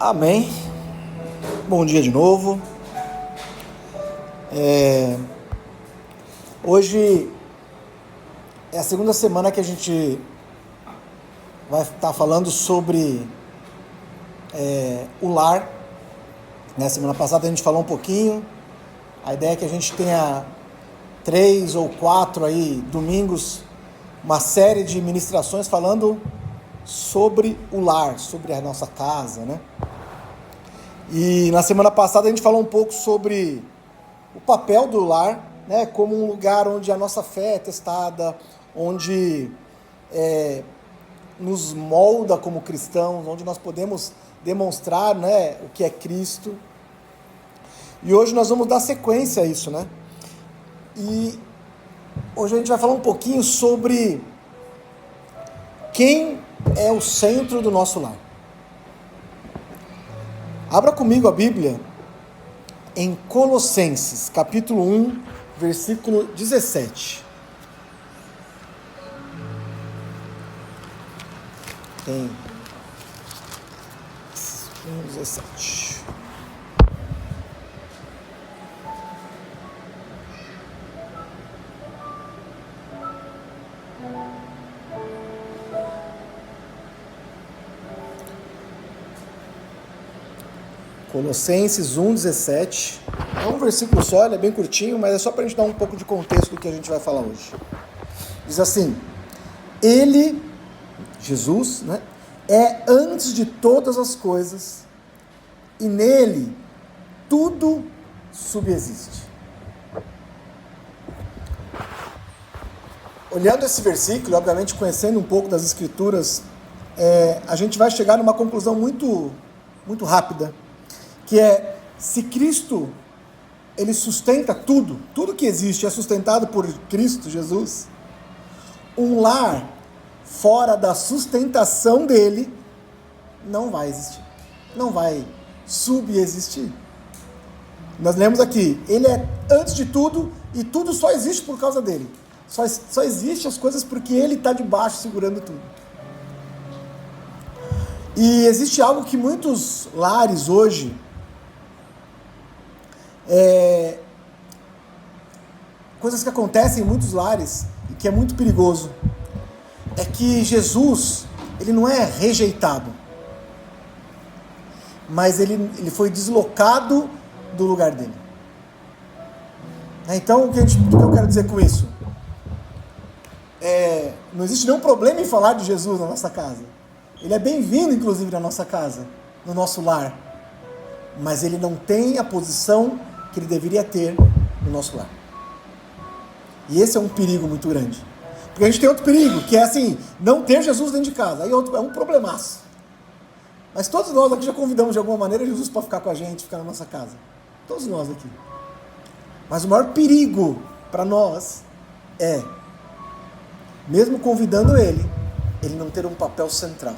Amém. Bom dia de novo. Hoje é a segunda semana que a gente vai estar falando sobre o lar. Semana passada a gente falou um pouquinho. A ideia é que a gente tenha 3 ou 4 aí domingos, uma série de ministrações falando sobre o lar, sobre a nossa casa, né? E na semana passada a gente falou um pouco sobre o papel do lar, né, como um lugar onde a nossa fé é testada, onde nos molda como cristãos, onde nós podemos demonstrar, né, o que é Cristo. E hoje nós vamos dar sequência a isso, né? E hoje a gente vai falar um pouquinho sobre quem é o centro do nosso lar. Abra comigo a Bíblia em Colossenses, capítulo 1, versículo 17. Tem 1:17. Colossenses 1:17. É um versículo só, ele é bem curtinho, mas é só para a gente dar um pouco de contexto do que a gente vai falar hoje. Diz assim: Ele, Jesus, né, é antes de todas as coisas, e nele tudo subsiste. Olhando esse versículo, obviamente conhecendo um pouco das Escrituras, a gente vai chegar numa conclusão muito rápida, que é: se Cristo, ele sustenta tudo que existe é sustentado por Cristo Jesus, um lar fora da sustentação dele não vai existir, não vai subexistir. Nós lemos aqui, ele é antes de tudo e tudo só existe por causa dele. Só existe as coisas porque ele está debaixo segurando tudo. E existe algo que muitos lares hoje coisas que acontecem em muitos lares e que é muito perigoso, é que Jesus, ele não é rejeitado, mas ele foi deslocado do lugar dele. Então, o que eu quero dizer com isso? Não existe nenhum problema em falar de Jesus na nossa casa. Ele é bem-vindo, inclusive, na nossa casa, no nosso lar, mas ele não tem a posição que ele deveria ter no nosso lar. E esse é um perigo muito grande. Porque a gente tem outro perigo, que é assim, não ter Jesus dentro de casa. Aí é um problemaço. Mas todos nós aqui já convidamos de alguma maneira Jesus para ficar com a gente, ficar na nossa casa. Todos nós aqui. Mas o maior perigo para nós é, mesmo convidando ele não ter um papel central.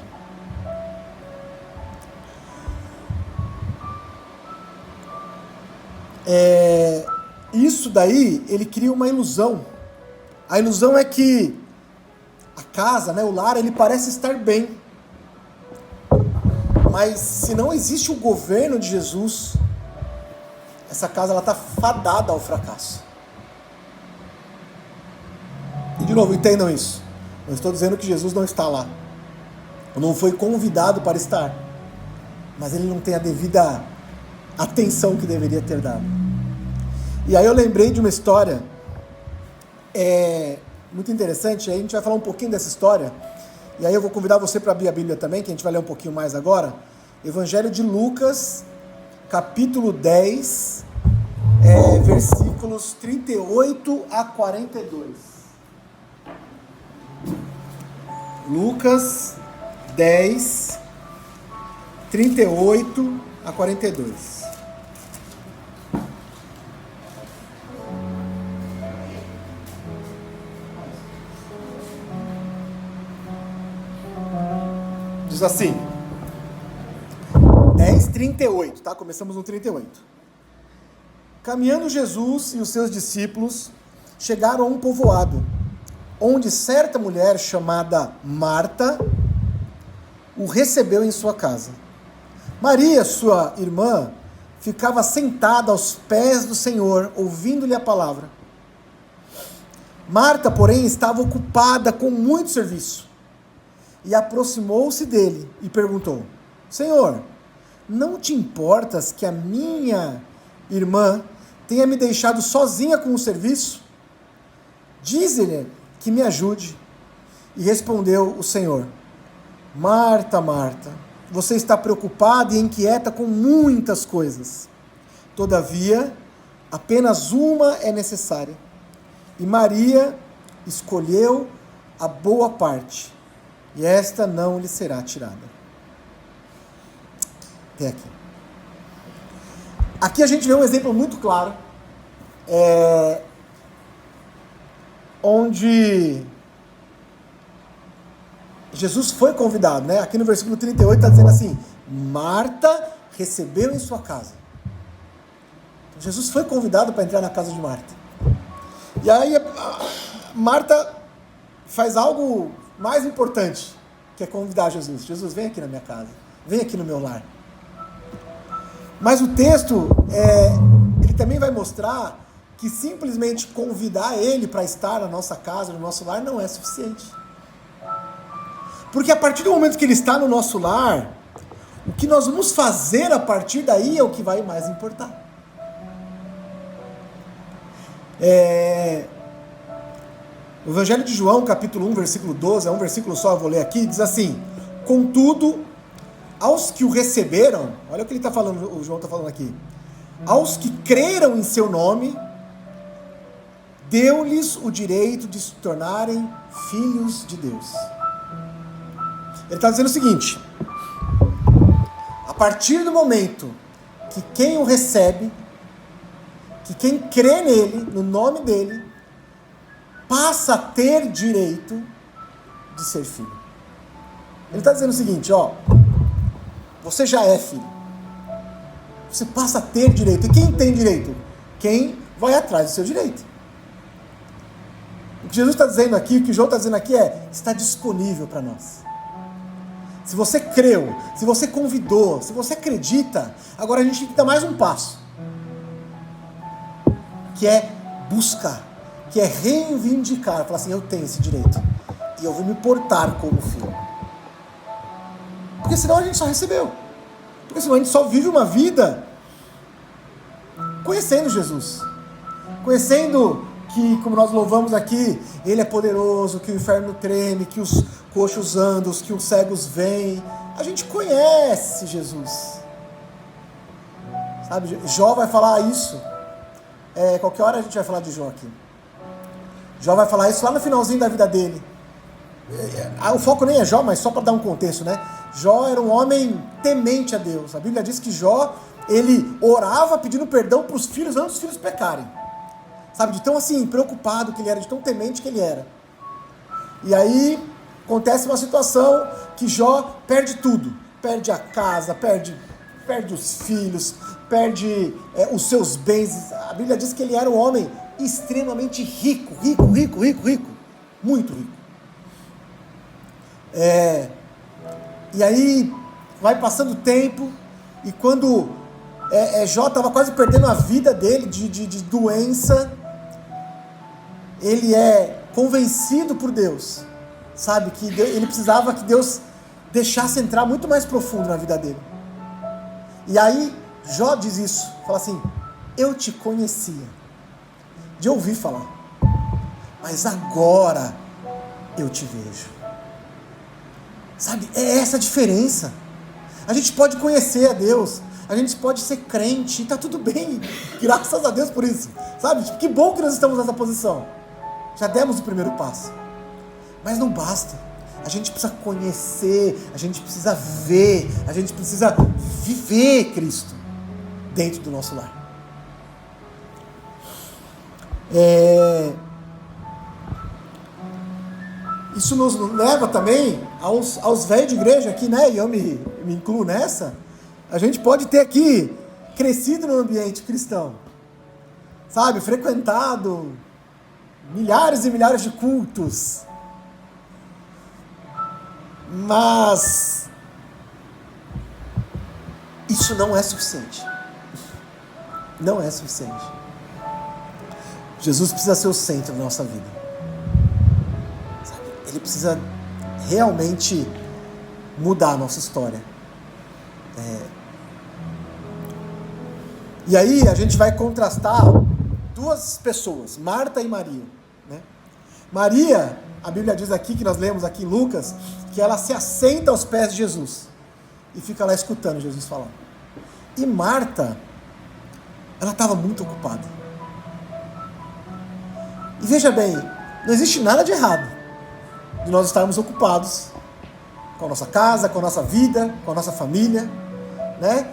Isso daí, ele cria uma ilusão. A ilusão é que a casa, né, o lar, ele parece estar bem. Mas se não existe o governo de Jesus, essa casa está fadada ao fracasso. E de novo, entendam isso. Não estou dizendo que Jesus não está lá. Não foi convidado para estar. Mas ele não tem a devida atenção que deveria ter dado. E aí eu lembrei de uma história muito interessante. Aí a gente vai falar um pouquinho dessa história. E aí eu vou convidar você para abrir a Bíblia também, que a gente vai ler um pouquinho mais agora. Evangelho de Lucas, capítulo 10, versículos 38 a 42. Lucas 10, 38 a 42. Diz assim, 10:38, tá? Começamos no 38. Caminhando Jesus e os seus discípulos chegaram a um povoado, onde certa mulher chamada Marta o recebeu em sua casa. Maria, sua irmã, ficava sentada aos pés do Senhor, ouvindo-lhe a palavra. Marta, porém, estava ocupada com muito serviço. E aproximou-se dele e perguntou: Senhor, não te importas que a minha irmã tenha me deixado sozinha com o serviço? Dize-lhe que me ajude. E respondeu o Senhor: Marta, Marta, você está preocupada e inquieta com muitas coisas. Todavia, apenas uma é necessária. E Maria escolheu a boa parte, e esta não lhe será tirada. Até aqui. Aqui a gente vê um exemplo muito claro, onde Jesus foi convidado, né? Aqui no versículo 38 está dizendo assim: Marta recebeu em sua casa. Então, Jesus foi convidado para entrar na casa de Marta. E aí Marta faz algo mais importante, que é convidar Jesus. Jesus, vem aqui na minha casa, vem aqui no meu lar. Mas o texto, ele também vai mostrar que simplesmente convidar ele para estar na nossa casa, no nosso lar, não é suficiente. Porque a partir do momento que ele está no nosso lar, o que nós vamos fazer a partir daí é o que vai mais importar. O Evangelho de João, capítulo 1, versículo 12, é um versículo só, eu vou ler aqui, diz assim: Contudo, aos que o receberam, olha o que ele está falando, o João está falando aqui, aos que creram em seu nome, deu-lhes o direito de se tornarem filhos de Deus. Ele está dizendo o seguinte: a partir do momento que quem o recebe, que quem crê nele, no nome dele, passa a ter direito de ser filho. Ele está dizendo o seguinte, você já é filho. Você passa a ter direito. E quem tem direito? Quem vai atrás do seu direito. O que Jesus está dizendo aqui, o que João está dizendo aqui está disponível para nós. Se você creu, se você convidou, se você acredita, agora a gente tem que dar mais um passo. Que é buscar, que é reivindicar, falar assim: eu tenho esse direito e eu vou me portar como filho. Porque senão a gente só recebeu, porque senão a gente só vive uma vida conhecendo Jesus, conhecendo que, como nós louvamos aqui, Ele é poderoso, que o inferno treme, que os coxos andam, que os cegos veem. A gente conhece Jesus, sabe? Jó vai falar isso. Qualquer hora a gente vai falar de Jó aqui. Jó vai falar isso lá no finalzinho da vida dele. O foco nem é Jó, mas só para dar um contexto, né? Jó era um homem temente a Deus. A Bíblia diz que Jó, ele orava pedindo perdão para os filhos antes dos filhos pecarem. Sabe, de tão assim, preocupado que ele era, de tão temente que ele era. E aí, acontece uma situação que Jó perde tudo. Perde a casa, perde os filhos, perde os seus bens. A Bíblia diz que ele era um homem extremamente rico. Muito rico. E aí, vai passando o tempo, e quando Jó estava quase perdendo a vida dele de doença, ele é convencido por Deus, sabe, que ele precisava que Deus deixasse entrar muito mais profundo na vida dele. E aí Jó diz isso, fala assim: eu te conhecia de ouvir falar, mas agora eu te vejo. Sabe, é essa a diferença. A gente pode conhecer a Deus, a gente pode ser crente, e tá tudo bem, graças a Deus por isso, sabe, que bom que nós estamos nessa posição, já demos o primeiro passo, mas não basta, a gente precisa conhecer, a gente precisa ver, a gente precisa viver Cristo dentro do nosso lar. Isso nos leva também aos velhos de igreja aqui, né? E eu me incluo nessa. A gente pode ter aqui crescido no ambiente cristão, sabe? Frequentado milhares e milhares de cultos. Mas Isso não é suficiente. Não é suficiente. Jesus precisa ser o centro da nossa vida. Sabe? Ele precisa realmente mudar a nossa história. E aí a gente vai contrastar duas pessoas, Marta e Maria, né? Maria, a Bíblia diz aqui, que nós lemos aqui em Lucas, que ela se assenta aos pés de Jesus e fica lá escutando Jesus falar. E Marta, ela estava muito ocupada. E veja bem, não existe nada de errado de nós estarmos ocupados com a nossa casa, com a nossa vida, com a nossa família, né?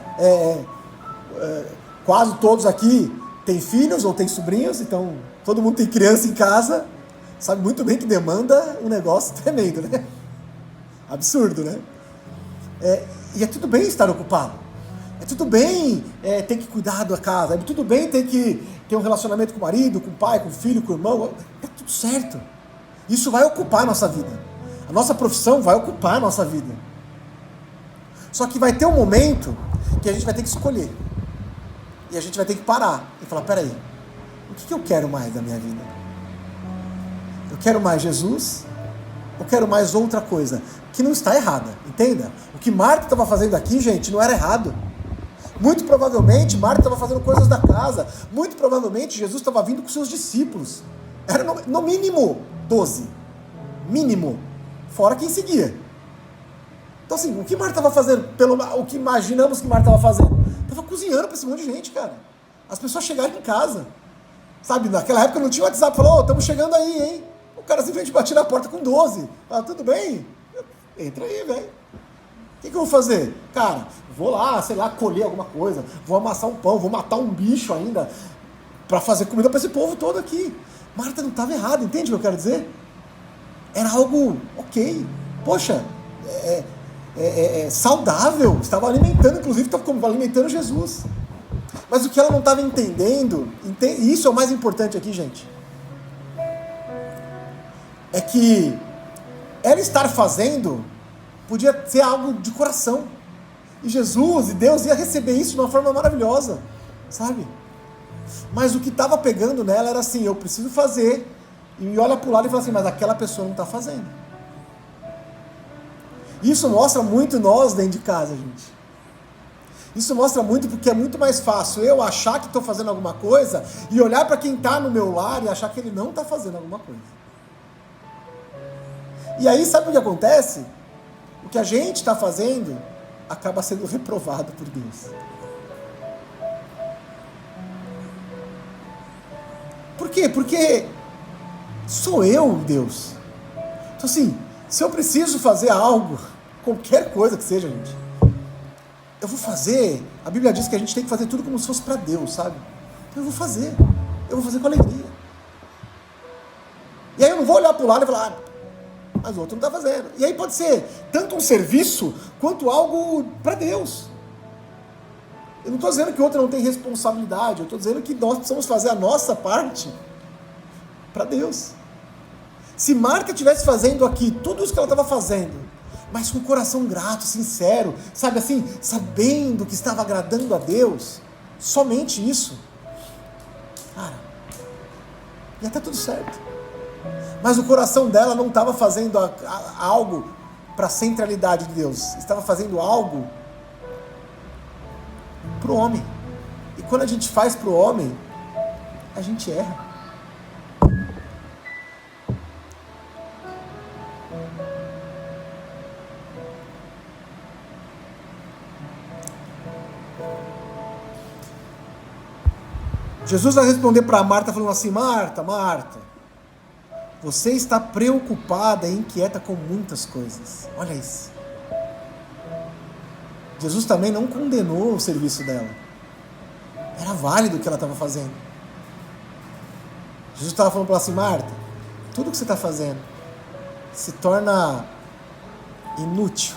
Quase todos aqui têm filhos ou têm sobrinhos, então todo mundo tem criança em casa, sabe muito bem que demanda um negócio tremendo, né? Absurdo, né? E é tudo bem estar ocupado. É tudo bem ter que cuidar da casa. É tudo bem ter que ter um relacionamento com o marido, com o pai, com o filho, com o irmão. É tudo certo. Isso vai ocupar a nossa vida. A nossa profissão vai ocupar a nossa vida. Só que vai ter um momento que a gente vai ter que escolher. E a gente vai ter que parar e falar, peraí, o que eu quero mais da minha vida? Eu quero mais Jesus? Ou quero mais outra coisa? Que não está errada, entenda? O que Marta estava fazendo aqui, gente, não era errado. Muito provavelmente, Marta estava fazendo coisas da casa. Muito provavelmente, Jesus estava vindo com seus discípulos. Era no mínimo 12. Mínimo. Fora quem seguia. Então assim, o que Marta estava fazendo? O que imaginamos que Marta estava fazendo? Estava cozinhando para esse monte de gente, cara. As pessoas chegaram em casa. Sabe, naquela época não tinha WhatsApp. Falou, estamos chegando aí, hein? O cara simplesmente batia na porta com 12. Fala, tudo bem? Entra aí, velho. O que eu vou fazer? Cara, vou lá, sei lá, colher alguma coisa. Vou amassar um pão, vou matar um bicho ainda para fazer comida para esse povo todo aqui. Marta não estava errada, entende o que eu quero dizer? Era algo ok. Poxa, saudável. Estava alimentando, inclusive estava alimentando Jesus. Mas o que ela não estava entendendo, e isso é o mais importante aqui, gente, é que ela estar fazendo podia ser algo de coração. E Jesus e Deus ia receber isso de uma forma maravilhosa, sabe? Mas o que estava pegando nela era assim, eu preciso fazer, e olha para o lado e fala assim, mas aquela pessoa não está fazendo. Isso mostra muito nós dentro de casa, gente. Isso mostra muito porque é muito mais fácil eu achar que estou fazendo alguma coisa e olhar para quem está no meu lar e achar que ele não está fazendo alguma coisa. E aí sabe o que acontece? O que a gente está fazendo acaba sendo reprovado por Deus. Por quê? Porque sou eu, Deus. Então assim, se eu preciso fazer algo, qualquer coisa que seja, gente, eu vou fazer. A Bíblia diz que a gente tem que fazer tudo como se fosse para Deus, sabe? Então eu vou fazer com alegria. E aí eu não vou olhar para o lado e falar, mas o outro não está fazendo. E aí pode ser tanto um serviço, quanto algo para Deus. Eu não estou dizendo que o outro não tem responsabilidade, eu estou dizendo que nós precisamos fazer a nossa parte para Deus. Se Marta estivesse fazendo aqui tudo isso que ela estava fazendo, mas com o coração grato, sincero, sabe assim, sabendo que estava agradando a Deus, somente isso, cara, ia estar tudo certo. Mas o coração dela não estava fazendo algo para a centralidade de Deus, estava fazendo algo para o homem. E quando a gente faz para o homem, a gente erra. Jesus vai responder para Marta falando assim, Marta, você está preocupada e inquieta com muitas coisas. Olha isso. Jesus também não condenou o serviço dela. Era válido o que ela estava fazendo. Jesus estava falando para ela assim, Marta, tudo que você está fazendo se torna inútil,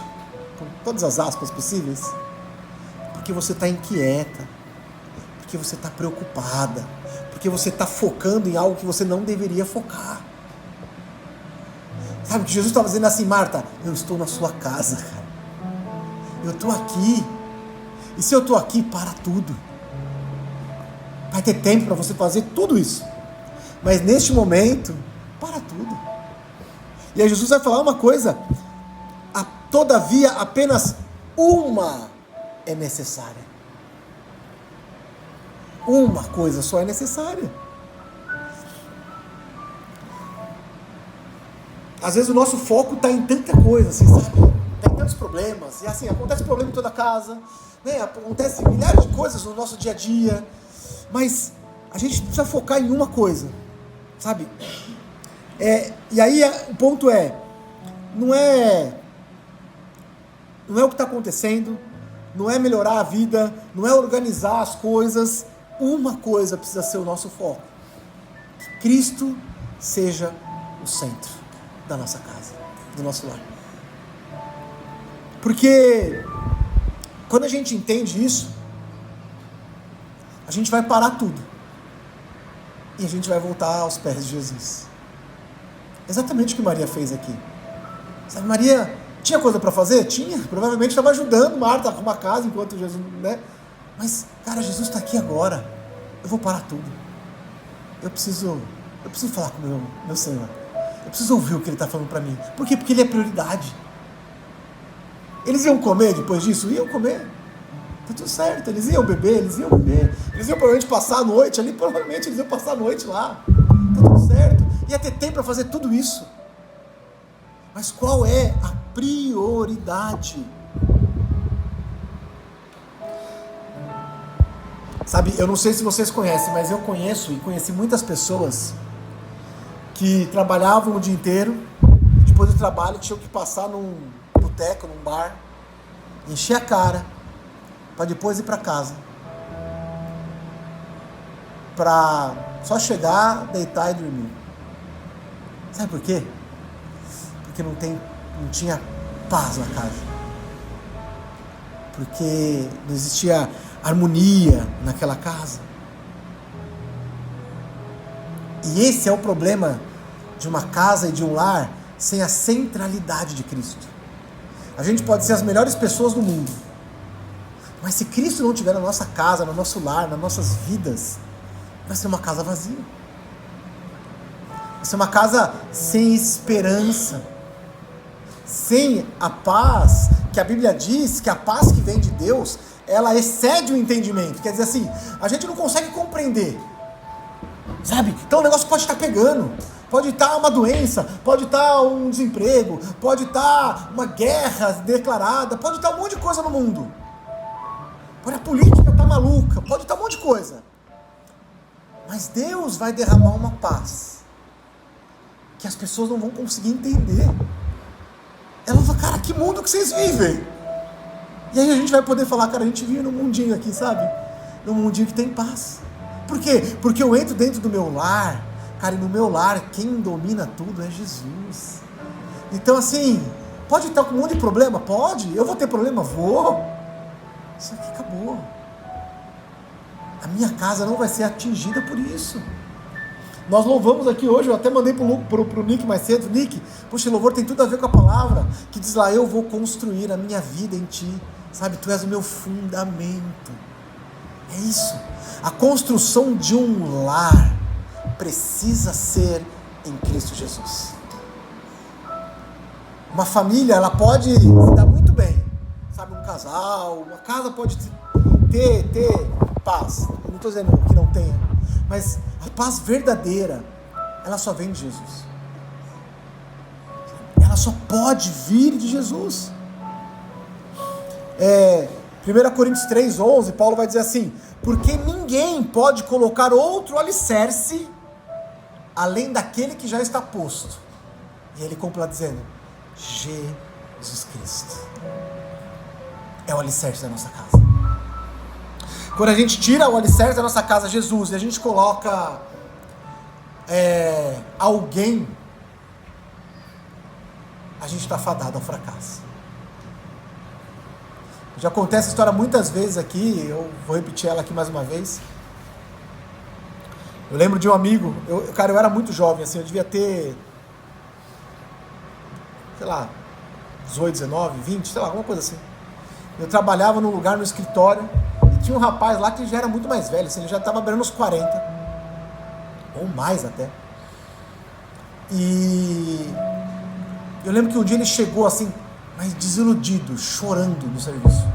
com todas as aspas possíveis, porque você está inquieta, porque você está preocupada, porque você está focando em algo que você não deveria focar. Sabe que Jesus estava dizendo assim, Marta, eu estou na sua casa, cara. Eu estou aqui. E se eu estou aqui, para tudo. Vai ter tempo para você fazer tudo isso. Mas neste momento, para tudo. E aí Jesus vai falar uma coisa: todavia apenas uma é necessária. Uma coisa só é necessária. Às vezes o nosso foco está em tanta coisa, assim, sabe? Tem tantos problemas. E assim, acontece problema em toda casa, né? Acontece milhares de coisas no nosso dia a dia. Mas a gente precisa focar em uma coisa, sabe? E aí o ponto não é o que está acontecendo, não é melhorar a vida, não é organizar as coisas. Uma coisa precisa ser o nosso foco: que Cristo seja o centro da nossa casa, do nosso lar. Porque quando a gente entende isso, a gente vai parar tudo e a gente vai voltar aos pés de Jesus. Exatamente o que Maria fez aqui. Sabe, Maria tinha coisa para fazer? Tinha. Provavelmente estava ajudando Marta a arrumar a casa enquanto Jesus, né? Mas, cara, Jesus está aqui agora. Eu vou parar tudo. Eu preciso falar com o meu Senhor. Eu preciso ouvir o que Ele está falando para mim. Por quê? Porque Ele é prioridade. Eles iam comer depois disso? Iam comer. Tá tudo certo. Eles iam beber. Eles iam provavelmente passar a noite ali. Provavelmente eles iam passar a noite lá. Tá tudo certo. Ia ter tempo para fazer tudo isso. Mas qual é a prioridade? Sabe, eu não sei se vocês conhecem, mas eu conheço e conheci muitas pessoas que trabalhavam o dia inteiro, e depois do trabalho tinham que passar num boteco, num bar, encher a cara, para depois ir para casa. Para só chegar, deitar e dormir. Sabe por quê? Porque não tinha paz na casa. Porque não existia harmonia naquela casa. E esse é o problema de uma casa e de um lar sem a centralidade de Cristo. A gente pode ser as melhores pessoas do mundo, mas se Cristo não estiver na nossa casa, no nosso lar, nas nossas vidas, vai ser uma casa vazia. Vai ser uma casa sem esperança, sem a paz, que a Bíblia diz que a paz que vem de Deus, ela excede o entendimento. Quer dizer assim, a gente não consegue compreender, sabe? Então o negócio pode estar pegando, pode estar uma doença, pode estar um desemprego, pode estar uma guerra declarada, pode estar um monte de coisa no mundo, pode a política estar maluca, pode estar um monte de coisa, mas Deus vai derramar uma paz que as pessoas não vão conseguir entender. Ela fala: cara, que mundo que vocês vivem? E aí a gente vai poder falar: cara, a gente vive num mundinho aqui, sabe? Num mundinho que tem paz. Por quê? Porque eu entro dentro do meu lar, cara, e no meu lar quem domina tudo é Jesus. Então assim, pode estar com um monte de problema? Pode. Eu vou ter problema? Vou. Isso aqui acabou. A minha casa não vai ser atingida por isso. Nós louvamos aqui hoje, eu até mandei pro Nick mais cedo: Nick, poxa, louvor tem tudo a ver com a palavra, que diz lá: eu vou construir a minha vida em ti, sabe, tu és o meu fundamento. É isso, a construção de um lar precisa ser em Cristo Jesus. Uma família, ela pode se dar muito bem, sabe, um casal, uma casa pode ter paz, eu não estou dizendo que não tenha, mas a paz verdadeira, ela só vem de Jesus. Ela só pode vir de Jesus. 1 Coríntios 3:11, Paulo vai dizer assim: porque ninguém pode colocar outro alicerce além daquele que já está posto. E ele completa dizendo: Jesus Cristo é o alicerce da nossa casa. Quando a gente tira o alicerce da nossa casa, Jesus, e a gente coloca alguém, a gente está fadado ao fracasso. Já contei essa história muitas vezes aqui, eu vou repetir ela aqui mais uma vez. Eu lembro de um amigo, eu era muito jovem, assim, eu devia ter, sei lá, 18, 19, 20, sei lá, alguma coisa assim. Eu trabalhava num lugar, no escritório, e tinha um rapaz lá que já era muito mais velho, assim, ele já estava beirando os 40, ou mais até. E eu lembro que um dia ele chegou assim, mas desiludido, chorando no serviço.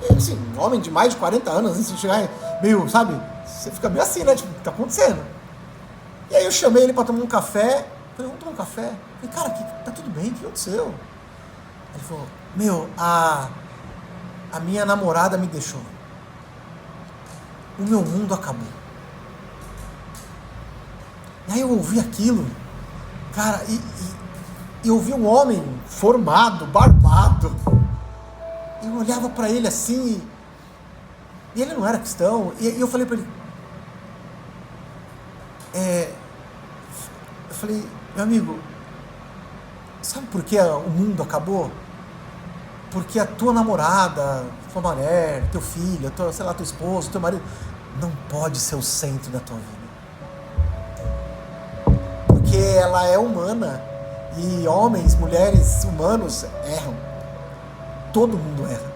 E assim, um homem de mais de 40 anos, assim, se chegar meio, sabe, você fica meio assim, né, tipo, o que tá acontecendo? E aí eu chamei ele para tomar um café, falei, vamos tomar um café? Falei, cara, tá tudo bem, o que aconteceu? Ele falou, a minha namorada me deixou. O meu mundo acabou. E aí eu ouvi aquilo, cara, e eu ouvi um homem formado, barbado. Eu olhava para ele assim, e ele não era cristão, e eu falei para ele, eu falei, meu amigo, sabe por que o mundo acabou? Porque a tua namorada, tua mulher, teu filho, teu esposo, teu marido, não pode ser o centro da tua vida. Porque ela é humana, e homens, mulheres, humanos erram. Todo mundo erra.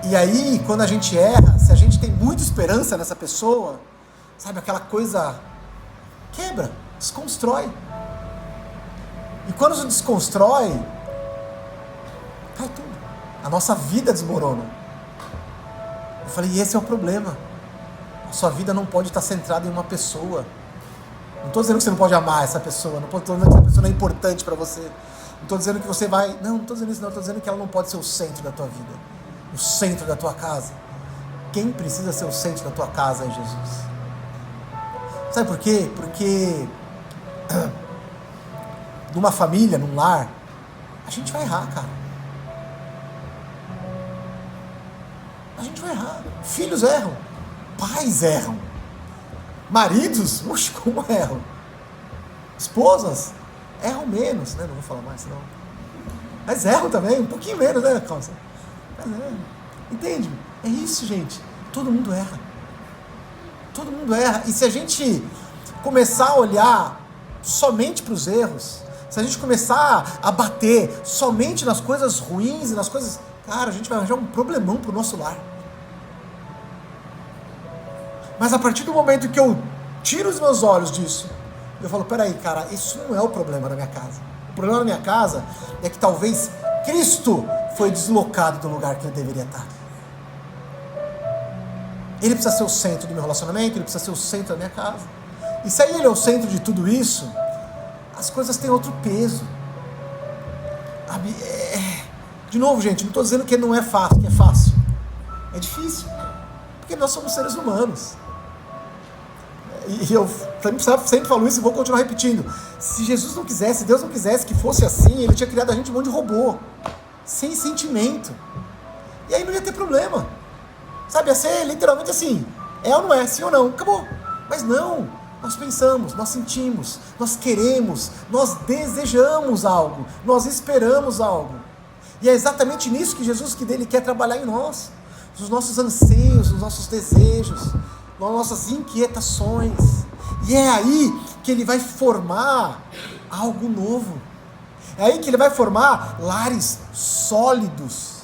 E aí, quando a gente erra, se a gente tem muita esperança nessa pessoa, sabe, aquela coisa quebra, desconstrói. E quando se desconstrói, cai tudo. A nossa vida desmorona. Eu falei, e esse é o problema. A sua vida não pode estar centrada em uma pessoa. Não estou dizendo que você não pode amar essa pessoa, não estou dizendo que essa pessoa não é importante para você. Não estou dizendo que você vai... Não estou dizendo isso, não. Estou dizendo que ela não pode ser o centro da tua vida. O centro da tua casa. Quem precisa ser o centro da tua casa é Jesus. Sabe por quê? Porque numa família, num lar, a gente vai errar, cara. A gente vai errar. Filhos erram. Pais erram. Maridos, oxe, como erram. Esposas erram menos, né? Não vou falar mais, não. Mas erram também, um pouquinho menos, né, Calça? Mas erram. Entende? É isso, gente. Todo mundo erra. Todo mundo erra. E se a gente começar a olhar somente para os erros, se a gente começar a bater somente nas coisas ruins e nas coisas... Cara, a gente vai arranjar um problemão para o nosso lar. Mas a partir do momento que eu tiro os meus olhos disso, eu falo, peraí, cara, isso não é o problema da minha casa. O problema da minha casa é que talvez Cristo foi deslocado do lugar que ele deveria estar. Ele precisa ser o centro do meu relacionamento, ele precisa ser o centro da minha casa. E se aí ele é o centro de tudo isso, as coisas têm outro peso. De novo, gente, não estou dizendo que não é fácil, que é fácil. É difícil. Porque nós somos seres humanos. E eu sempre falo isso e vou continuar repetindo. Se Jesus não quisesse, se Deus não quisesse que fosse assim, ele tinha criado a gente um monte de robô. Sem sentimento. E aí não ia ter problema. Sabe, ia ser literalmente assim, é ou não é, sim ou não, acabou. Mas não, nós pensamos, nós sentimos, nós queremos, nós desejamos algo, nós esperamos algo. E é exatamente nisso que Jesus ele quer trabalhar em nós. Nos nossos anseios, nos nossos desejos, nas nossas inquietações. E é aí que ele vai formar algo novo. É aí que ele vai formar lares sólidos.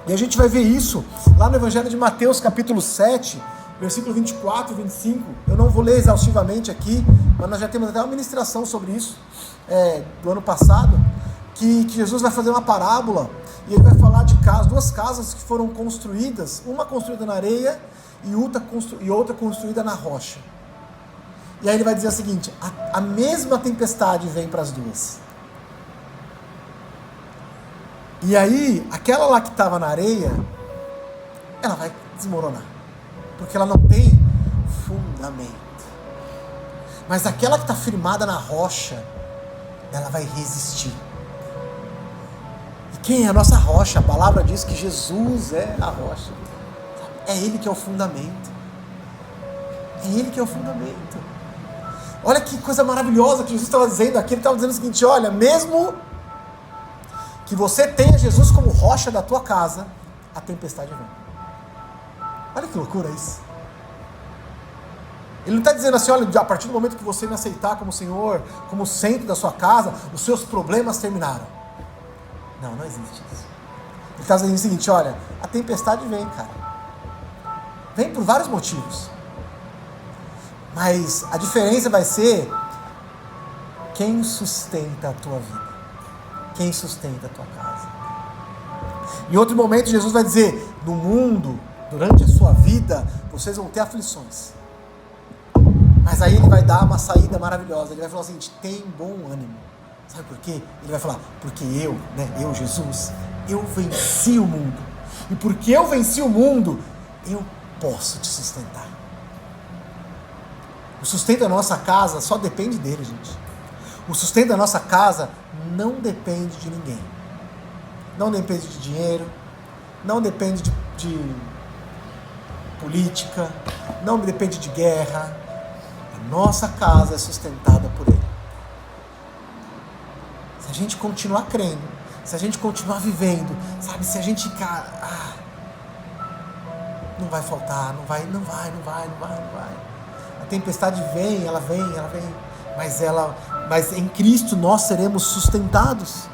E a gente vai ver isso lá no Evangelho de Mateus, capítulo 7, versículo 24 e 25. Eu não vou ler exaustivamente aqui, mas nós já temos até uma ministração sobre isso do ano passado, que Jesus vai fazer uma parábola, e ele vai falar de duas casas que foram construídas, uma construída na areia e outra construída na rocha. E aí ele vai dizer o seguinte, a mesma tempestade vem para as duas. E aí, aquela lá que estava na areia, ela vai desmoronar, porque ela não tem fundamento. Mas aquela que está firmada na rocha, ela vai resistir. E quem é a nossa rocha? A palavra diz que Jesus é a rocha. É Ele que é o fundamento. É Ele que é o fundamento. Olha que coisa maravilhosa que Jesus estava dizendo aqui. Ele estava dizendo o seguinte, olha, mesmo que você tenha Jesus como rocha da tua casa, a tempestade vem. Olha que loucura isso. Ele não está dizendo assim, olha, a partir do momento que você me aceitar como Senhor, como centro da sua casa, os seus problemas terminaram. Não existe isso. Ele está dizendo o seguinte, olha, a tempestade vem, cara. Vem por vários motivos. Mas a diferença vai ser quem sustenta a tua vida. Quem sustenta a tua casa. Em outro momento, Jesus vai dizer, no mundo, durante a sua vida, vocês vão ter aflições. Mas aí ele vai dar uma saída maravilhosa. Ele vai falar o seguinte, tem bom ânimo. Sabe por quê? Ele vai falar, porque eu, Jesus, eu venci o mundo. E porque eu venci o mundo, eu posso te sustentar. O sustento da nossa casa só depende dele, gente. O sustento da nossa casa não depende de ninguém. Não depende de dinheiro, não depende de política, não depende de guerra. A nossa casa é sustentada por ele. Se a gente continuar crendo, se a gente continuar vivendo, sabe, se a gente não vai faltar, não vai. A tempestade vem, ela vem, mas em Cristo nós seremos sustentados.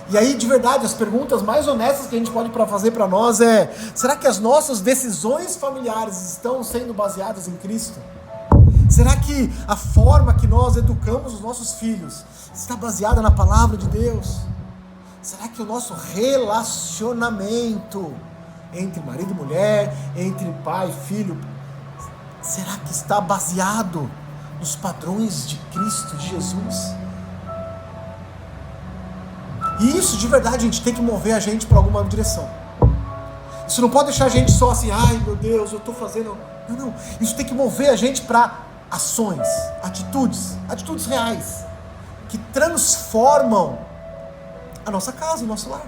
E aí, de verdade, as perguntas mais honestas que a gente pode fazer para nós é: será que as nossas decisões familiares estão sendo baseadas em Cristo? Será que a forma que nós educamos os nossos filhos está baseada na palavra de Deus? Será que o nosso relacionamento entre marido e mulher, entre pai e filho, será que está baseado nos padrões de Cristo, de Jesus? E isso, de verdade, gente, tem que mover a gente para alguma direção. Isso não pode deixar a gente só assim, ai meu Deus, eu estou fazendo... Não. Isso tem que mover a gente para ações, atitudes reais, que transformam a nossa casa, o nosso lar.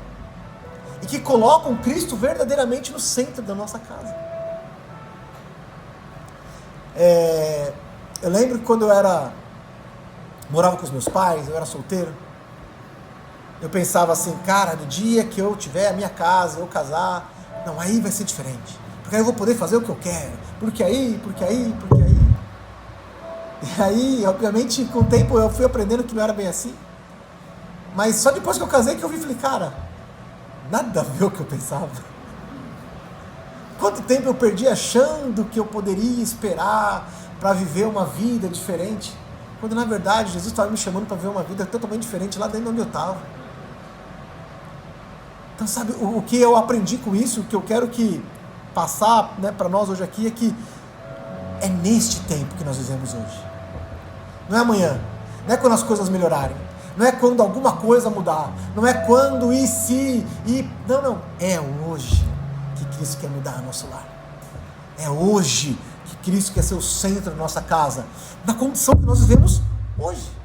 E que colocam Cristo verdadeiramente no centro da nossa casa. Eu lembro que quando eu morava com os meus pais, eu era solteiro, eu pensava assim, cara, no dia que eu tiver a minha casa, eu casar, não, aí vai ser diferente, porque aí eu vou poder fazer o que eu quero, porque aí. E aí, obviamente, com o tempo eu fui aprendendo que não era bem assim, mas só depois que eu casei que eu vi e falei, cara, nada a ver o que eu pensava. Quanto tempo eu perdi achando que eu poderia esperar para viver uma vida diferente, quando na verdade Jesus estava me chamando para viver uma vida totalmente diferente lá dentro de onde eu estava. Então, sabe, o que eu aprendi com isso, o que eu quero que passar, para nós hoje aqui, é que é neste tempo que nós vivemos hoje. Não é amanhã, não é quando as coisas melhorarem, não é quando alguma coisa mudar, não é quando não, é hoje que Cristo quer mudar nosso lar. É hoje que Cristo quer ser o centro da nossa casa, na condição que nós vivemos hoje.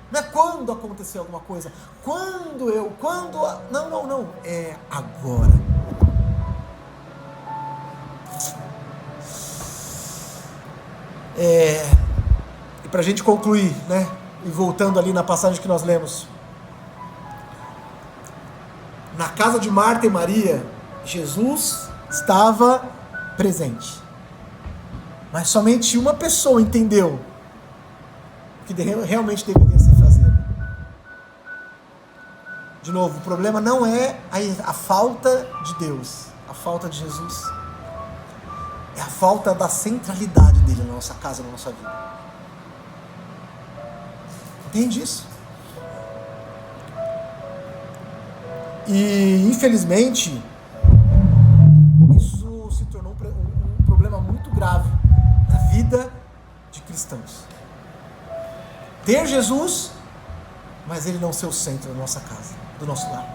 Não é quando acontecer alguma coisa, não, é agora. E para a gente concluir, e voltando ali na passagem que nós lemos, na casa de Marta e Maria, Jesus estava presente, mas somente uma pessoa entendeu o que realmente deveria ser fazer. De novo, o problema não é a falta de Deus, a falta de Jesus, é a falta da centralidade dele na nossa casa, na nossa vida. Entende isso? E infelizmente isso se tornou um problema muito grave na vida de cristãos. Ter Jesus, mas ele não ser o centro da nossa casa, do nosso lar.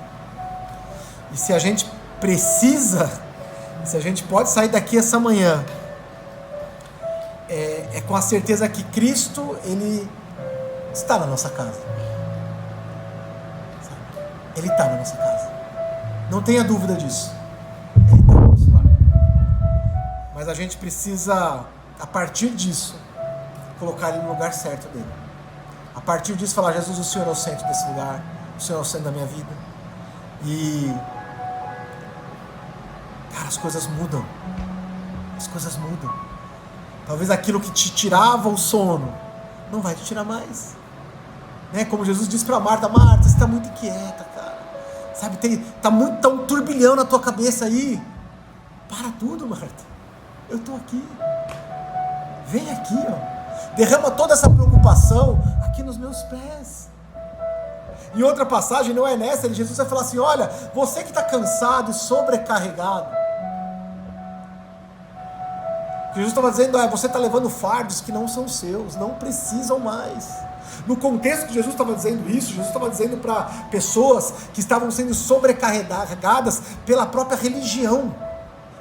E se a gente pode sair daqui essa manhã, é com a certeza que Cristo, ele está na nossa casa. Ele está na nossa casa. Não tenha dúvida disso. Ele está no nosso lar. Mas a gente precisa, a partir disso, colocar ele no lugar certo dele. A partir disso, falar, Jesus, o Senhor é o centro desse lugar, o Senhor é o centro da minha vida. E, cara, as coisas mudam. Talvez aquilo que te tirava o sono, não vai te tirar mais. Como Jesus disse para Marta, Marta, você está muito inquieta, cara. Sabe, tá um turbilhão na tua cabeça aí. Para tudo, Marta. Eu estou aqui. Vem aqui, ó. Derrama toda essa preocupação aqui nos meus pés. Em outra passagem, não é nessa, Jesus vai falar assim: olha, você que está cansado e sobrecarregado. O que Jesus estava dizendo é: você está levando fardos que não são seus, não precisam mais. No contexto que Jesus estava dizendo isso, Jesus estava dizendo para pessoas que estavam sendo sobrecarregadas pela própria religião,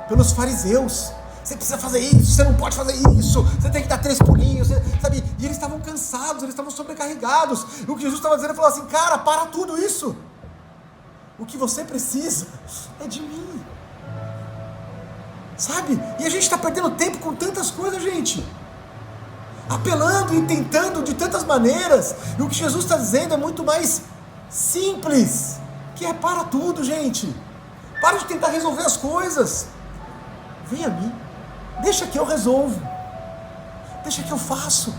pelos fariseus. Você precisa fazer isso, você não pode fazer isso, você tem que dar 3 pulinhos, sabe? E eles estavam cansados, eles estavam sobrecarregados. E o que Jesus estava dizendo, ele falou assim: cara, para tudo isso. O que você precisa é de mim. Sabe? E a gente está perdendo tempo com tantas coisas, gente. Apelando e tentando de tantas maneiras. E o que Jesus está dizendo é muito mais simples. Que é: para tudo, gente. Para de tentar resolver as coisas. Vem a mim. Deixa que eu resolvo. Deixa que eu faço.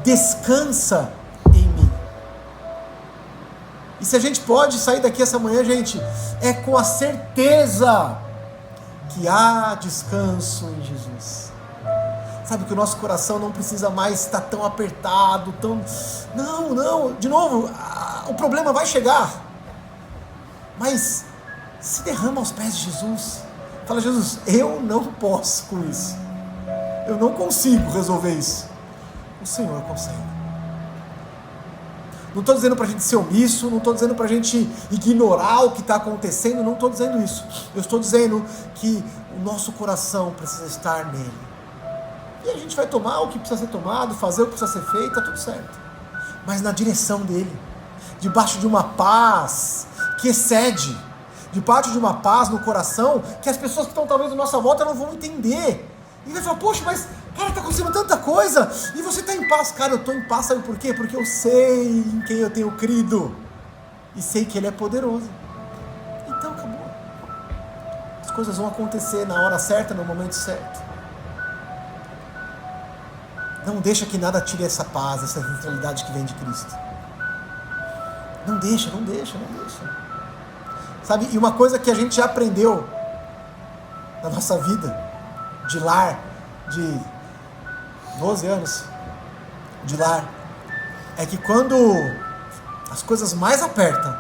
Descansa em mim. E se a gente pode sair daqui essa manhã, gente, é com a certeza que há descanso em Jesus. Sabe, que o nosso coração não precisa mais estar tão apertado, tão... Não, de novo, o problema vai chegar. Mas se derrama aos pés de Jesus. Fala: Jesus, eu não posso com isso. Eu não consigo resolver isso. O Senhor consegue. Não estou dizendo para a gente ser omisso, não estou dizendo para a gente ignorar o que está acontecendo, não estou dizendo isso. Eu estou dizendo que o nosso coração precisa estar nele. E a gente vai tomar o que precisa ser tomado, fazer o que precisa ser feito, está tudo certo. Mas na direção dele, debaixo de uma paz que excede, debaixo de uma paz no coração, que as pessoas que estão talvez à nossa volta não vão entender. E vai falar: poxa, mas cara, está acontecendo tanta coisa, e você está em paz. Cara, eu estou em paz, sabe por quê? Porque eu sei em quem eu tenho crido, e sei que Ele é poderoso. Então acabou. As coisas vão acontecer na hora certa, no momento certo. Não deixa que nada tire essa paz, essa centralidade que vem de Cristo. Não deixa. Sabe, e uma coisa que a gente já aprendeu na nossa vida, de lar, de 12 anos, de lar, é que quando as coisas mais apertam,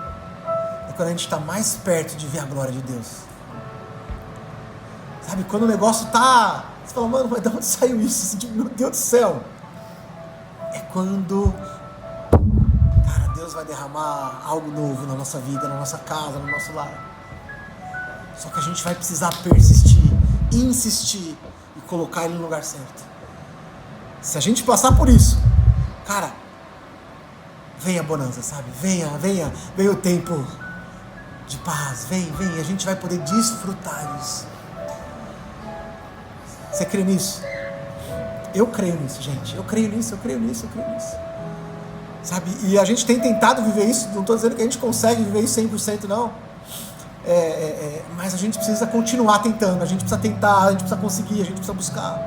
é quando a gente está mais perto de ver a glória de Deus. Sabe, quando o negócio está... Você fala: mano, mas de onde saiu isso? Meu Deus do céu. É quando, cara, Deus vai derramar algo novo na nossa vida, na nossa casa, no nosso lar. Só que a gente vai precisar persistir, insistir e colocar Ele no lugar certo. Se a gente passar por isso, cara, vem a bonança, sabe? Venha o tempo de paz, vem, a gente vai poder desfrutar disso. Você crê nisso? Eu creio nisso, gente. Eu creio nisso. Sabe? E a gente tem tentado viver isso. Não estou dizendo que a gente consegue viver isso 100%, não. Mas a gente precisa continuar tentando. A gente precisa tentar, a gente precisa conseguir, a gente precisa buscar.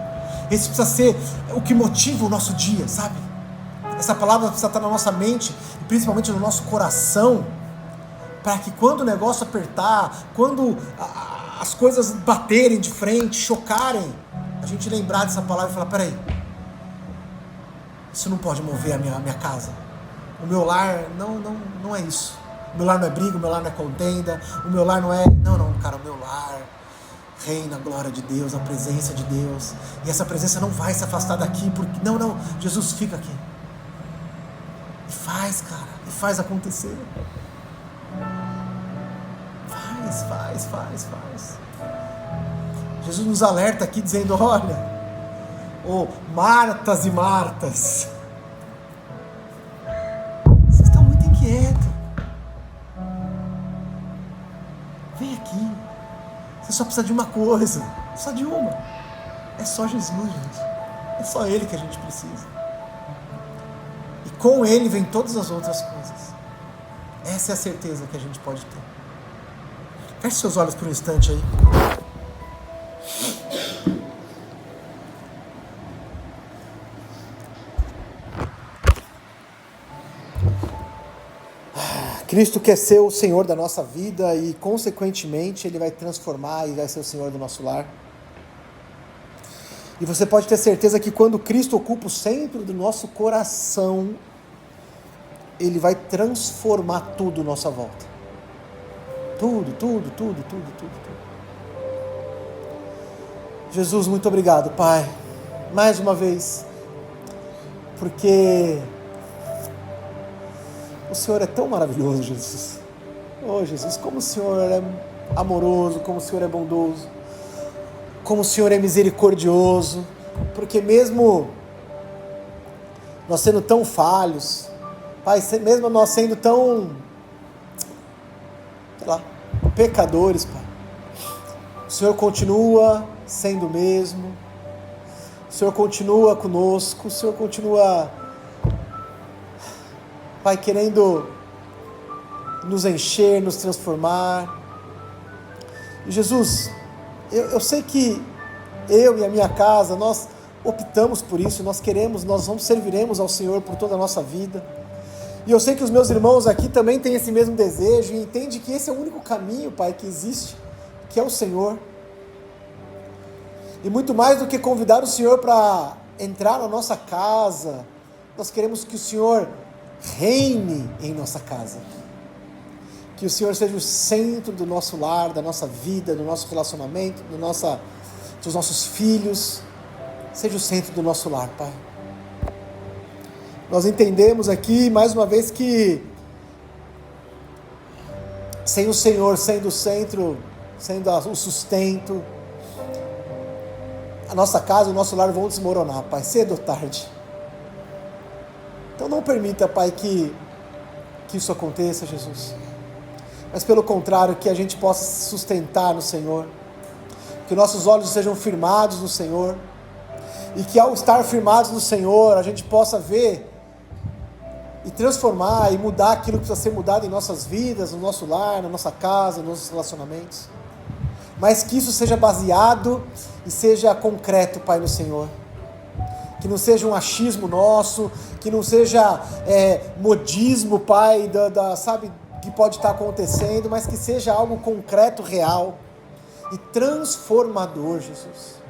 Esse precisa ser o que motiva o nosso dia, sabe? Essa palavra precisa estar na nossa mente, e principalmente no nosso coração, para que quando o negócio apertar, quando as coisas baterem de frente, chocarem, a gente lembrar dessa palavra e falar: peraí, isso não pode mover a minha casa. O meu lar não é isso. O meu lar não é briga, o meu lar não é contenda, o meu lar não é... Não, cara, o meu lar reina a glória de Deus, a presença de Deus. E essa presença não vai se afastar daqui, porque... Não, Jesus fica aqui. E faz, cara, e faz acontecer. Faz. Jesus nos alerta aqui dizendo: olha, Martas e Martas, vocês estão muito inquietos. Vem aqui. Você só precisa de uma coisa, só de uma. É só Jesus, gente. É só Ele que a gente precisa. E com Ele vem todas as outras coisas. Essa é a certeza que a gente pode ter. Feche seus olhos por um instante aí. Cristo quer ser o Senhor da nossa vida e, consequentemente, Ele vai transformar e vai ser o Senhor do nosso lar. E você pode ter certeza que quando Cristo ocupa o centro do nosso coração, Ele vai transformar tudo à nossa volta. Tudo. Jesus, muito obrigado, Pai, mais uma vez, porque o Senhor é tão maravilhoso, Jesus. Oh, Jesus, como o Senhor é amoroso, como o Senhor é bondoso, como o Senhor é misericordioso, porque mesmo nós sendo tão falhos, Pai, mesmo nós sendo tão, pecadores, Pai, o Senhor continua sendo o mesmo, o Senhor continua conosco, o Senhor continua, Pai, querendo nos encher, nos transformar. E Jesus, eu sei que eu e a minha casa, nós optamos por isso, nós serviremos ao Senhor por toda a nossa vida. E eu sei que os meus irmãos aqui também têm esse mesmo desejo e entendem que esse é o único caminho, Pai, que existe, que é o Senhor. E muito mais do que convidar o Senhor para entrar na nossa casa, nós queremos que o Senhor reine em nossa casa. Que o Senhor seja o centro do nosso lar, da nossa vida, do nosso relacionamento, dos nossos filhos. Seja o centro do nosso lar, Pai. Nós entendemos aqui, mais uma vez, que sem o Senhor sendo o centro, sendo o sustento, a nossa casa, o nosso lar vão desmoronar, Pai, cedo ou tarde. Então não permita, Pai, que isso aconteça, Jesus. Mas pelo contrário, que a gente possa se sustentar no Senhor, que nossos olhos sejam firmados no Senhor, e que ao estar firmados no Senhor, a gente possa ver e transformar e mudar aquilo que precisa ser mudado em nossas vidas, no nosso lar, na nossa casa, nos nossos relacionamentos. Mas que isso seja baseado e seja concreto, Pai, no Senhor. Que não seja um achismo nosso, que não seja modismo, Pai, sabe, que pode estar acontecendo, mas que seja algo concreto, real e transformador, Jesus.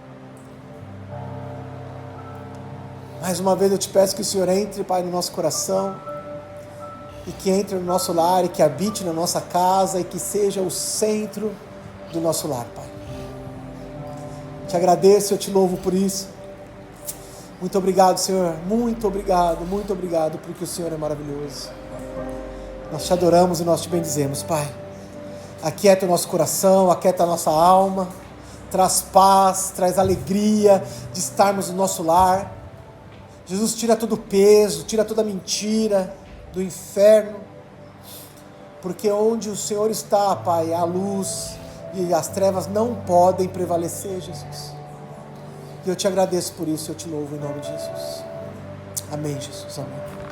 Mais uma vez eu te peço que o Senhor entre, Pai, no nosso coração, e que entre no nosso lar, e que habite na nossa casa, e que seja o centro do nosso lar, Pai. Te agradeço, eu te louvo por isso. Muito obrigado, Senhor, muito obrigado, porque o Senhor é maravilhoso. Nós te adoramos e nós te bendizemos, Pai. Aquieta o nosso coração, aquieta a nossa alma, traz paz, traz alegria de estarmos no nosso lar. Jesus, tira todo o peso, tira toda a mentira do inferno, porque onde o Senhor está, Pai, a luz e as trevas não podem prevalecer, Jesus. E eu te agradeço por isso, eu te louvo em nome de Jesus. Amém, Jesus, amém.